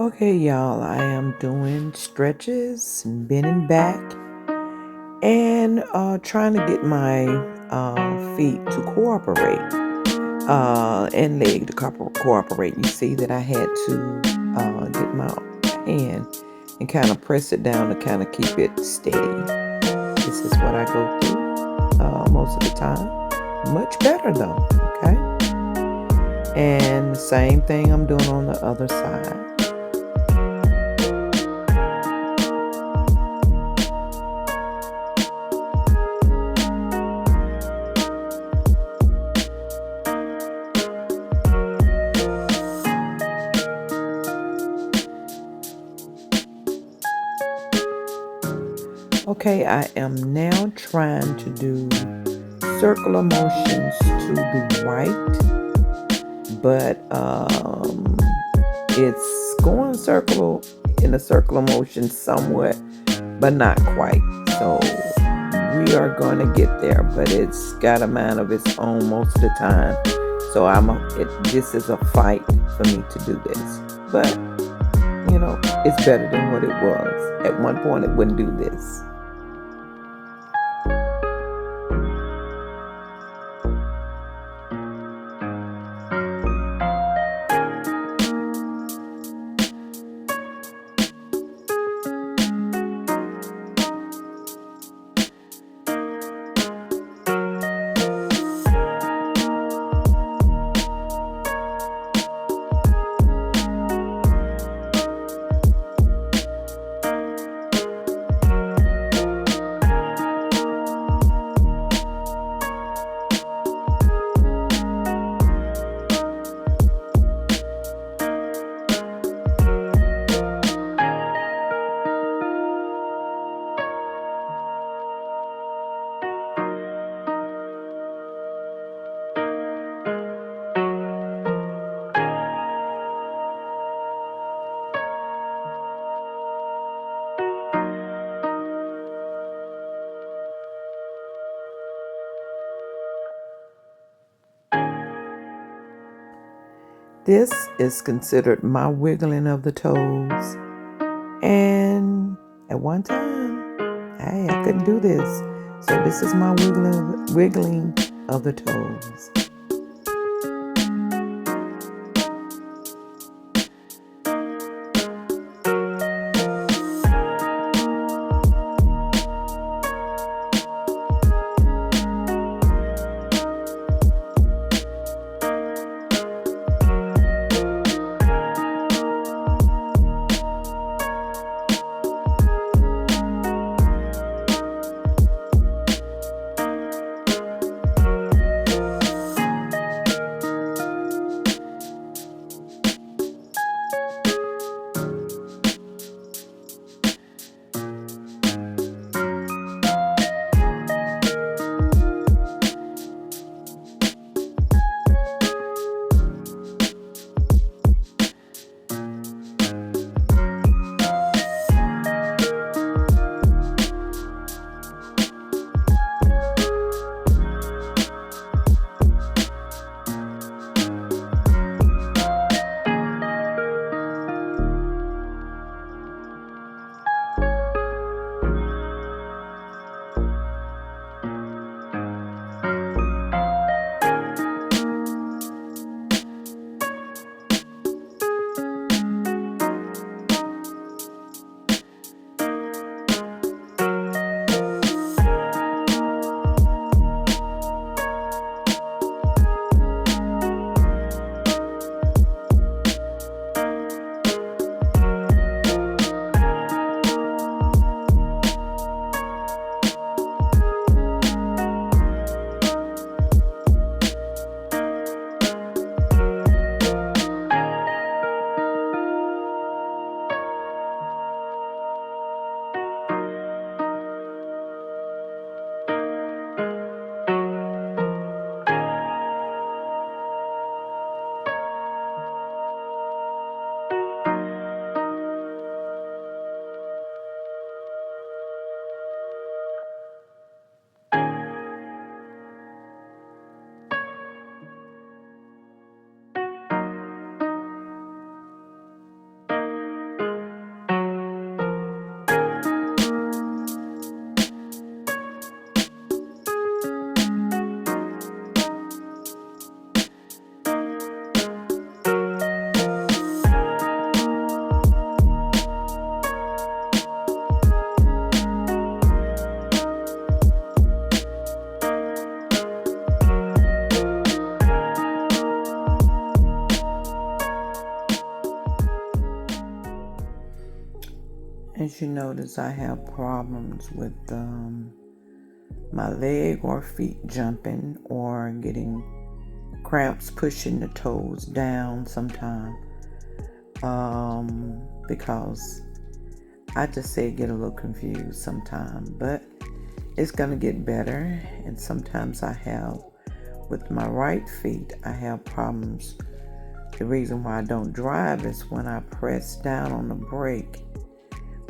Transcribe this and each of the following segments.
Okay, y'all, I am doing stretches, bending back, and trying to get my feet to cooperate and leg to cooperate. You see that I had to get my hand and kind of press it down to kind of keep it steady. This is what I go through most of the time. Much better though, okay? And the same thing I'm doing on the other side. Okay, I am now trying to do circular motions to the right, but it's going in a circular motion somewhat, but not quite. So we are going to get there, but it's got a mind of its own most of the time. So this is a fight for me to do this, but it's better than what it was. At one point, it wouldn't do this. This is considered my wiggling of the toes. And at one time, I couldn't do this. So this is my wiggling of the toes. As you notice, I have problems with my leg or feet jumping or getting cramps pushing the toes down sometimes, because I just say get a little confused sometimes, but it's going to get better. And sometimes I have, with my right feet, I have problems. The reason why I don't drive is when I press down on the brake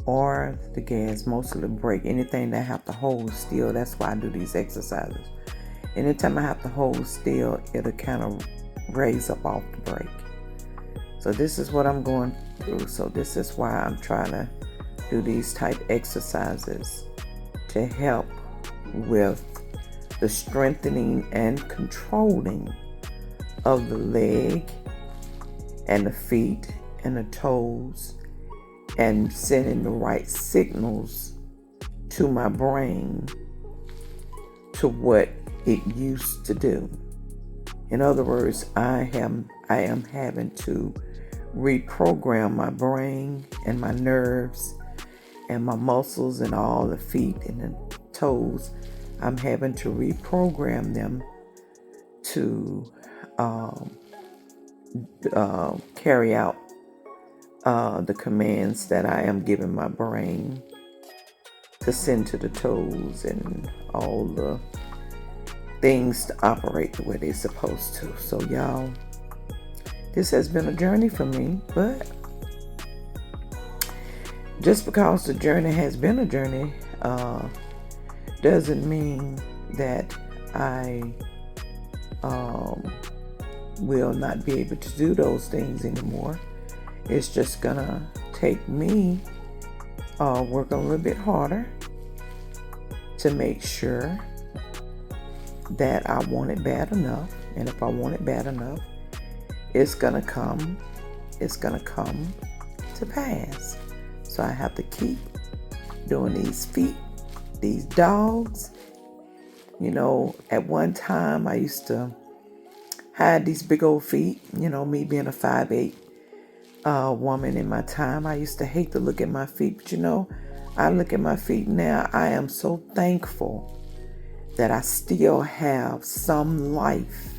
or the gas, mostly the brake, anything that I have to hold still. That's why I do these exercises. Anytime I have to hold still, it'll kind of raise up off the brake. So this is what I'm going through. So this is why I'm trying to do these type exercises to help with the strengthening and controlling of the leg and the feet and the toes, and sending the right signals to my brain to what it used to do. In other words, I am having to reprogram my brain and my nerves and my muscles and all the feet and the toes. I'm having to reprogram them to carry out the commands that I am giving my brain to send to the toes and all the things to operate the way they're supposed to. So y'all, this has been a journey for me, but just because the journey has been a journey doesn't mean that I will not be able to do those things anymore. It's just gonna take me work a little bit harder to make sure that I want it bad enough. And if I want it bad enough, it's gonna come to pass. So I have to keep doing these feet, these dogs. You know, at one time I used to hide these big old feet. You know, me being a 5'8" woman in my time, I used to hate to look at my feet. But you know, I look at my feet now, I am so thankful that I still have some life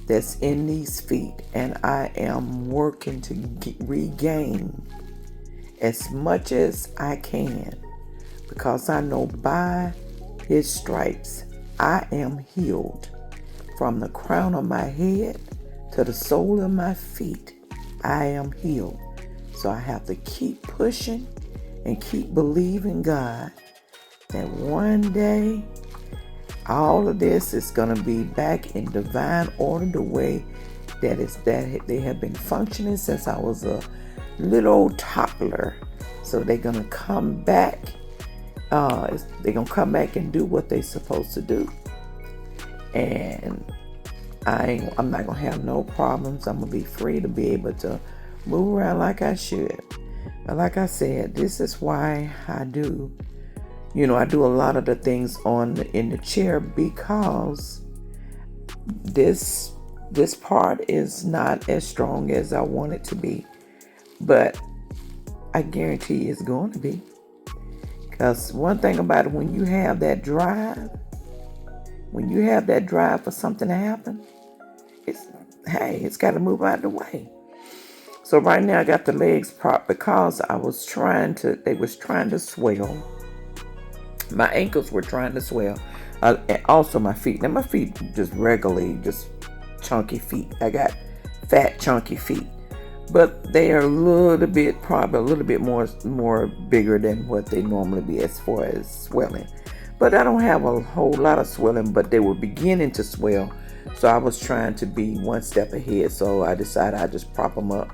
that's in these feet, and I am working to regain as much as I can, because I know by His stripes I am healed. From the crown of my head to the sole of my feet, I am healed. So I have to keep pushing and keep believing God that one day all of this is going to be back in divine order, the way that they have been functioning since I was a little old toddler. So they're going to come back. They're going to come back and do what they're supposed to do. And I'm not going to have no problems. I'm going to be free to be able to move around like I should. But like I said, this is why I do a lot of the things in the chair, because this part is not as strong as I want it to be. But I guarantee it's going to be. Because one thing about it, when you have that drive for something to happen, it's got to move out of the way. So right now I got the legs propped because they was trying to swell. My ankles were trying to swell. And also my feet. Now my feet just regularly, just chunky feet. I got fat, chunky feet. But they are probably a little bit more bigger than what they normally be as far as swelling. But I don't have a whole lot of swelling, but they were beginning to swell. So I was trying to be one step ahead. So I decided I'd just prop them up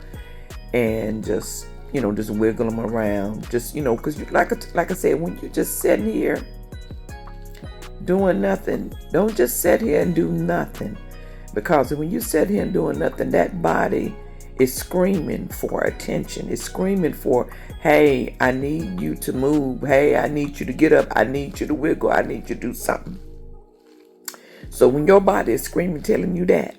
and just wiggle them around. Just, because like I said, when you're just sitting here doing nothing, don't just sit here and do nothing. Because when you sit here and doing nothing, that body is screaming for attention. It's screaming for, hey, I need you to move. Hey, I need you to get up. I need you to wiggle. I need you to do something. So when your body is screaming, telling you that,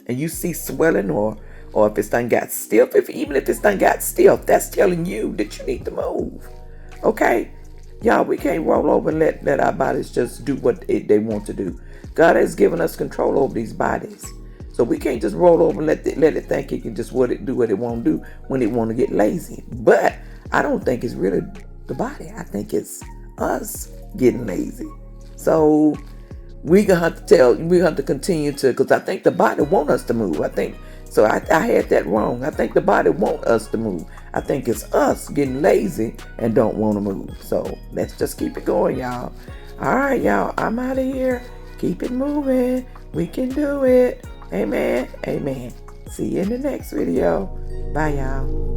and you see swelling or if it's done got stiff, even if it's done got stiff, that's telling you that you need to move. Okay? Y'all, we can't roll over and let our bodies just do what they want to do. God has given us control over these bodies. So we can't just roll over and let it think it can just do what it want to do when it want to get lazy. But I don't think it's really the body. I think it's us getting lazy. So we have to continue to, because I think the body want us to move. I had that wrong. I think the body want us to move. I think it's us getting lazy and don't want to move. So let's just keep it going, y'all. All right, y'all, I'm out of here. Keep it moving. We can do it. Amen. Amen. See you in the next video. Bye, y'all.